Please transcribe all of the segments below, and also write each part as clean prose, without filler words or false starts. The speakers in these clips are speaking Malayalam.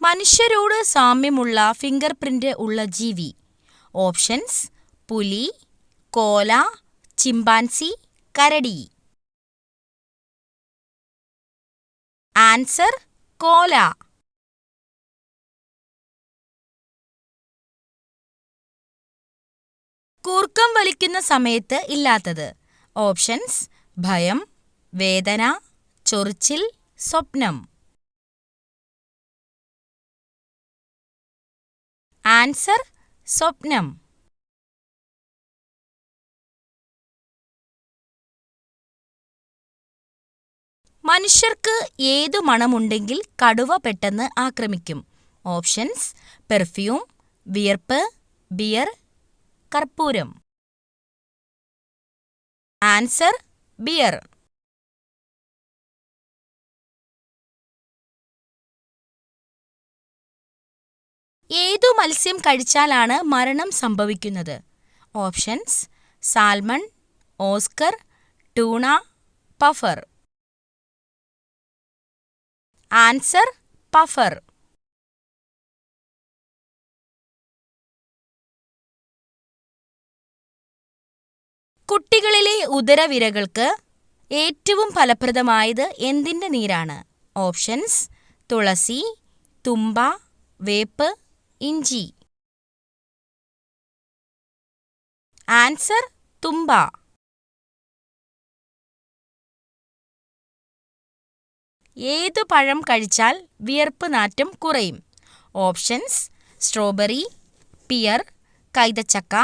മനുഷ്യരോട് സാമ്യമുള്ള ഫിംഗർ പ്രിന്റ് ഉള്ള ജീവി. ഓപ്ഷൻസ്: പുലി, കോല, ചിമ്പാൻസി, കരടി. ആൻസർ: കോല. കൂർക്കം വലിക്കുന്ന സമയത്ത് ഇല്ലാത്തത്. ഓപ്ഷൻസ്: ഭയം, വേദന, ചൊറിച്ചിൽ, സ്വപ്നം. ആൻസർ: സ്വപ്നം. മനുഷ്യർക്ക് ഏതു മണമുണ്ടെങ്കിൽ കടുവ പെട്ടെന്ന് ആക്രമിക്കും? ഓപ്ഷൻസ്: പെർഫ്യൂം, വിയർപ്പ്, ബിയർ, കർപ്പൂരം. Answer: beer. ഏതു മത്സ്യം കഴിച്ചാലാണ് മരണം സംഭവിക്കുന്നത്? Options: salmon, oscar, tuna, puffer. Answer: puffer. കുട്ടികളിലെ ഉദരവിരകൾക്ക് ഏറ്റവും ഫലപ്രദമായത് എന്തിൻ്റെ നീരാണ്? ഓപ്ഷൻസ്: തുളസി, തുമ്പ, വേപ്പ്, ഇഞ്ചി. ആൻസർ: തുമ്പ. ഏതു പഴം കഴിച്ചാൽ വിയർപ്പ് നാറ്റം കുറയും? ഓപ്ഷൻസ്: സ്ട്രോബെറി, പിയർ, കൈതച്ചക്ക,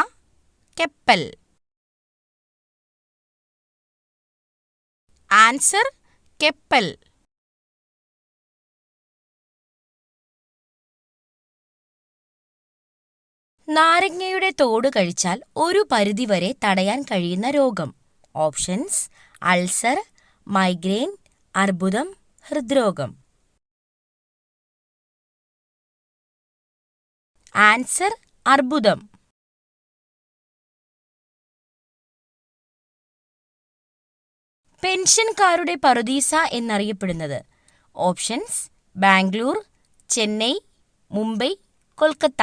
കെപ്പൽ. ആൻസർ: കെപ്പൽ. നാരങ്ങയുടെ തോട് കഴിച്ചാൽ ഒരു പരിധിവരെ തടയാൻ കഴിയുന്ന രോഗം? ഓപ്ഷൻസ്: അൾസർ, മൈഗ്രെയിൻ, അർബുദം, ഹൃദ്രോഗം. ആൻസർ: അർബുദം. പെൻഷൻകാരുടെ പറുദീസ എന്നറിയപ്പെടുന്നത്? ഓപ്ഷൻസ്: ബാംഗ്ലൂർ, ചെന്നൈ, മുംബൈ, കൊൽക്കത്ത.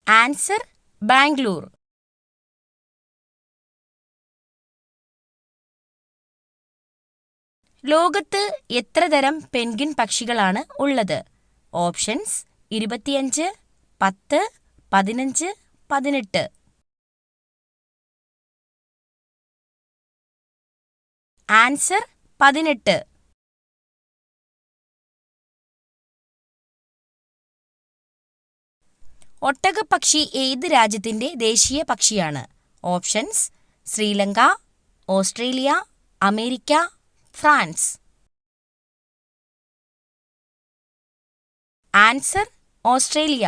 ആൻസർ: ബാംഗ്ലൂർ. ലോകത്ത് എത്ര തരം പെൻഗ്വിൻ പക്ഷികളാണ് ഉള്ളത്? ഓപ്ഷൻസ്: 25, 10, 15, 18. ആൻസർ: 18. ഒട്ടകപ്പക്ഷി ഏത് രാജ്യത്തിന്റെ ദേശീയ പക്ഷിയാണ്? Options: Sri Lanka, Australia, America, France. Answer: Australia.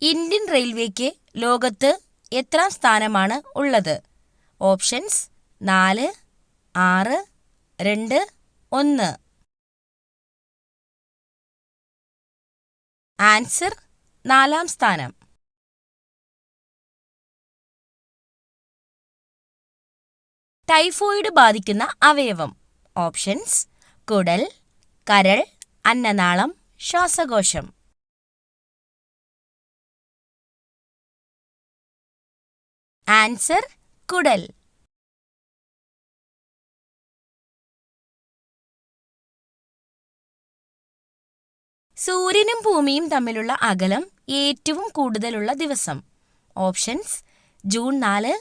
Indian റെയിൽവേക്ക് ലോകത്ത് എത്രാം സ്ഥാനമാണ് ഉള്ളത്? ഓപ്ഷൻസ്: 4, 6, 2, 1. ആൻസർ: 4-ാം സ്ഥാനം. ടൈഫോയിഡ് ബാധിക്കുന്ന അവയവം? ഓപ്ഷൻസ്: കുടൽ, കരൾ, അന്നനാളം, ശ്വാസകോശം. ആൻസർ: കുടൽ. സൂര്യനും ഭൂമിയും തമ്മിലുള്ള അകലം ഏറ്റവും കൂടുതലുള്ള ദിവസം? Options: June 4,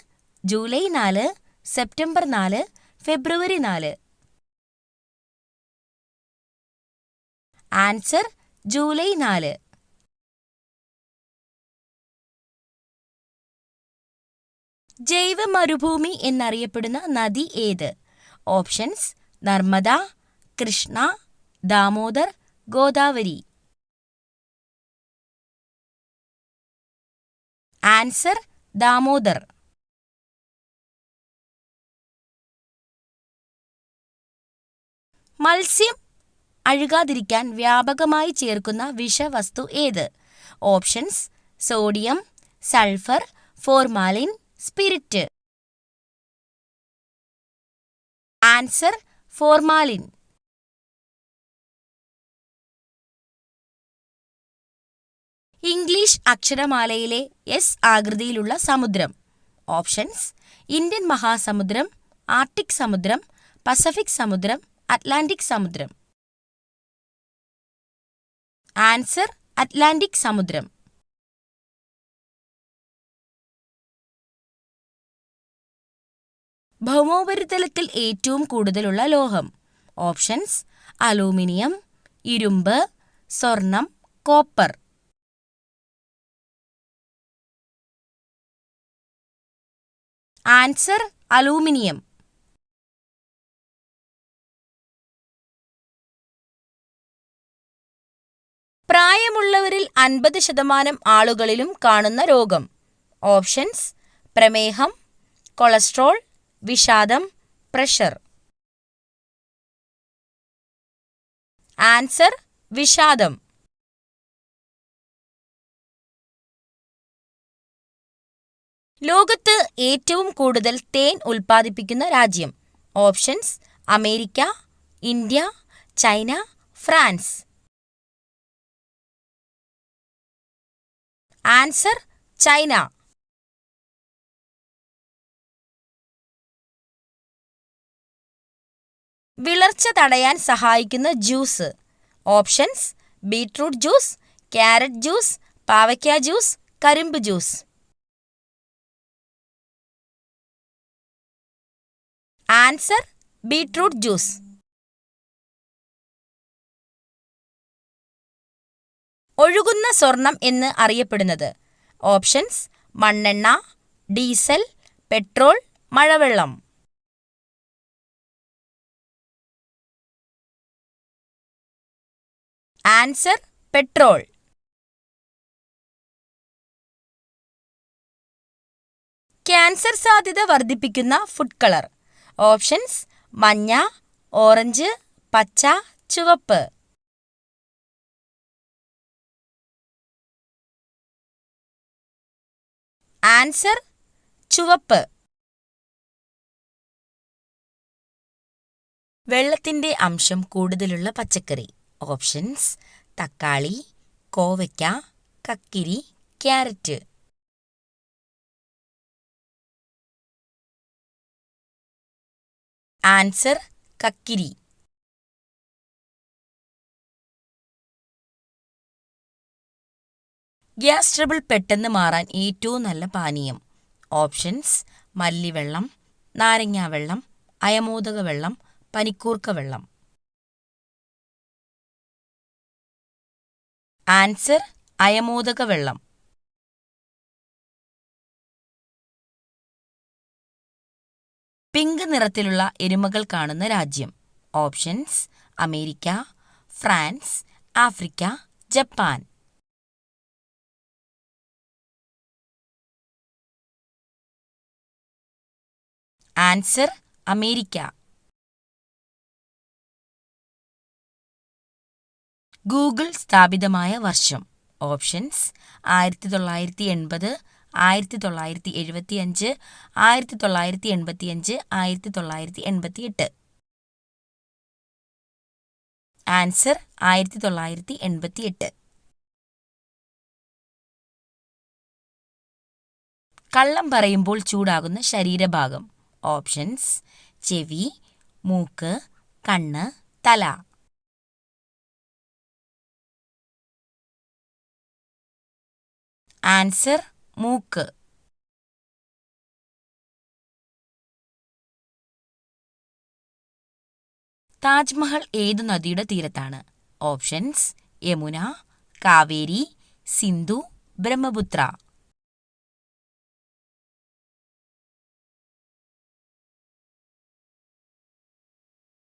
July 4, September 4, February 4. Answer: July 4. ജൈവ മരുഭൂമി എന്നറിയപ്പെടുന്ന നദി ഏത്? ഓപ്ഷൻസ്: നർമ്മദ, കൃഷ്ണ, ദാമോദർ, ഗോദാവരി. ആൻസർ: ദാമോദർ. മത്സ്യം അഴുകാതിരിക്കാൻ വ്യാപകമായി ചേർക്കുന്ന വിഷവസ്തു ഏത്? Options: sodium, sulphur, formalin, spirit. Answer formalin. English അക്ഷരമാലയിലെ എസ് ആകൃതിയിലുള്ള സമുദ്രം. ഓപ്ഷൻസ്: ഇന്ത്യൻ മഹാസമുദ്രം, ആർട്ടിക് സമുദ്രം, പസഫിക് സമുദ്രം, അറ്റ്ലാന്റിക് സമുദ്രം. ആൻസർ അറ്റ്ലാന്റിക് സമുദ്രം. ഭൗമോപരിതലത്തിൽ ഏറ്റവും കൂടുതലുള്ള ലോഹം. ഓപ്ഷൻസ്: അലൂമിനിയം, ഇരുമ്പ്, സ്വർണം, കോപ്പർ. Answer aluminium. പ്രായമുള്ളവരിൽ 50% ആളുകളിലും കാണുന്ന രോഗം. ഓപ്ഷൻസ്: പ്രമേഹം, കൊളസ്ട്രോൾ, വിഷാദം, പ്രഷർ. ആൻസർ വിഷാദം. ലോകത്ത് ഏറ്റവും കൂടുതൽ തേൻ ഉൽപ്പാദിപ്പിക്കുന്ന രാജ്യം. Options: America, India, China, France. Answer China. വിളർച്ച തടയാൻ സഹായിക്കുന്ന juice. Options: beetroot juice, carrot juice, പാവയ്ക്ക ജ്യൂസ്, കരിമ്പ് ജ്യൂസ്. Answer beetroot juice. ഒഴുകുന്ന സ്വർണം എന്ന് അറിയപ്പെടുന്നത്. ഓപ്ഷൻസ്: മണ്ണെണ്ണ, ഡീസൽ, പെട്രോൾ, മഴവെള്ളം. Answer petrol. ക്യാൻസർ സാധ്യത വർദ്ധിപ്പിക്കുന്ന ഫുഡ് കളർ. ഓപ്ഷൻസ്: മഞ്ഞ, ഓറഞ്ച്, പച്ച, ചുവപ്പ്. ആൻസർ ചുവപ്പ്. വെള്ളത്തിന്റെ അംശം കൂടുതലുള്ള പച്ചക്കറി. ഓപ്ഷൻസ്: തക്കാളി, കോവയ്ക്ക, കക്കിരി, ക്യാരറ്റ്. ആൻസർ കക്കിരി. ഗ്യാസ് ട്രബിൾ പെട്ടെന്ന് മാറാൻ ഏറ്റവും നല്ല പാനീയം. ഓപ്ഷൻസ്: മല്ലിവെള്ളം, നാരങ്ങാവെള്ളം, അയമോദക വെള്ളം, പനിക്കൂർക്ക വെള്ളം. ആൻസർ അയമോദക വെള്ളം. പിങ്ക് നിറത്തിലുള്ള എരുമകൾ കാണുന്ന രാജ്യം. Options: America, France, Africa, Japan. Answer America. Google സ്ഥാപിതമായ വർഷം. ഓപ്ഷൻസ്: 1980, 1975, 1985, 1988. ആൻസർ 1988. കള്ളം പറയുമ്പോൾ ചൂടാകുന്ന ശരീരഭാഗം. ഓപ്ഷൻസ്: ചെവി, മൂക്ക്, കണ്ണ്, തല. ആൻസർ മൂക്ക്. താജ്മഹൽ ഏതു നദിയുടെ തീരത്താണ്? ഓപ്ഷൻസ്: യമുന, കാവേരി, സിന്ധു, ബ്രഹ്മപുത്ര.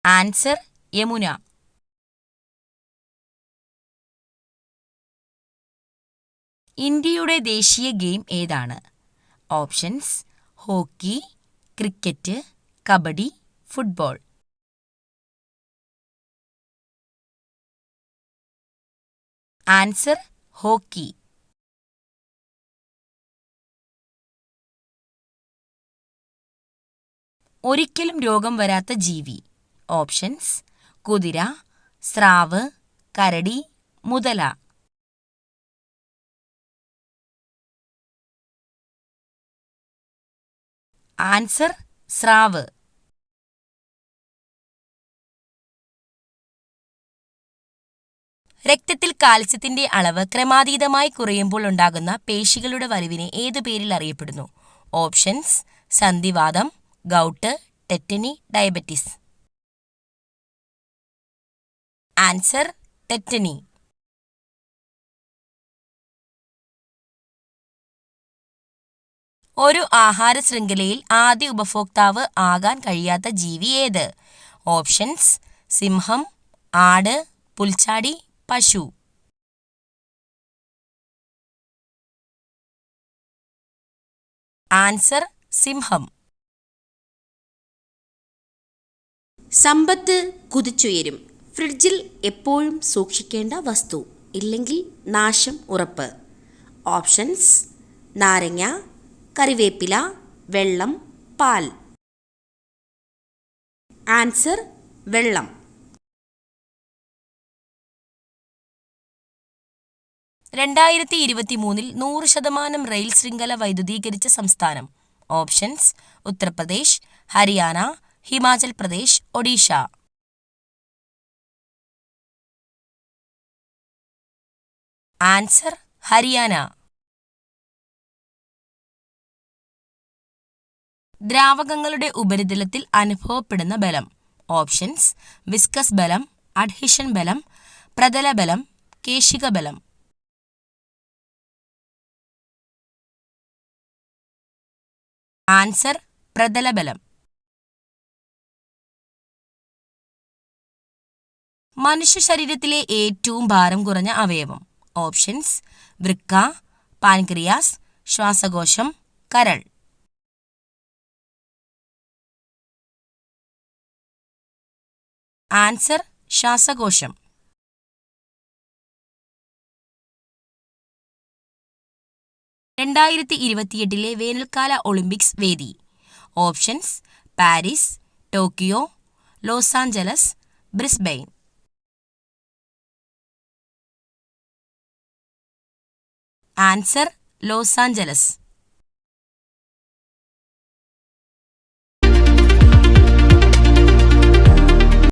ആൻസർ യമുന. ഇന്ത്യയുടെ ദേശീയ ഗെയിം ഏതാണ്? Options: hockey, cricket, kabaddi, football. Answer hockey. ഒരിക്കലും രോഗം വരാത്ത ജീവി. ഓപ്ഷൻസ്: കുതിര, സ്രാവ്, കരടി, മുതല. ആൻസർ: സ്രാവ്. രക്തത്തിൽ കാൽസ്യത്തിന്റെ അളവ് ക്രമാതീതമായി കുറയുമ്പോൾ ഉണ്ടാകുന്ന പേശികളുടെ വലിവിനെ ഏതു പേരിൽ അറിയപ്പെടുന്നു? ഓപ്ഷൻസ്: സന്ധിവാതം, gout, tetany, diabetes. Answer: tetany. ഒരു ആഹാര ശൃംഖലയിൽ ആദ്യ ഉപഭോക്താവ് ആകാൻ കഴിയാത്ത ജീവി ഏത്? ഓപ്ഷൻസ്: സിംഹം, ആട്, പുൽച്ചാടി, പശു. ആൻസർ: സിംഹം. സമ്പത്ത് കുതിച്ചുയരും. ഫ്രിഡ്ജിൽ എപ്പോഴും സൂക്ഷിക്കേണ്ട വസ്തു, ഇല്ലെങ്കിൽ നാശം ഉറപ്പ്. ഓപ്ഷൻസ്: നാരങ്ങ, കറിവേപ്പില, വെള്ളം, പാൽ. ആൻസർ: വെള്ളം. 2023 100% റെയിൽ ശൃംഖല വൈദ്യുതീകരിച്ച സംസ്ഥാനം? ഓപ്ഷൻസ്: ഉത്തർപ്രദേശ്, ഹരിയാന, ഹിമാചൽ പ്രദേശ്, ഒഡീഷ. ആൻസർ: ഹരിയാന. ദ്രാവകങ്ങളുടെ ഉപരിതലത്തിൽ അനുഭവപ്പെടുന്ന ബലം? ഓപ്ഷൻസ്: വിസ്കസ് ബലം, അഡ്ഹിഷൻ ബലം, പ്രതല ബലം, കേശിക ബലം. ആൻസർ: പ്രതലബലം. മനുഷ്യ ശരീരത്തിലെ ഏറ്റവും ഭാരം കുറഞ്ഞ അവയവം? ഓപ്ഷൻസ്: വൃക്ക, പാൻക്രിയാസ്, ശ്വാസകോശം, കരൾ. ആൻസർ: ശ്വാസകോശം. 2028 വേനൽക്കാല ഒളിമ്പിക്സ് വേദി? Options: Paris, Tokyo, Los Angeles, Brisbane. Answer: Los Angeles.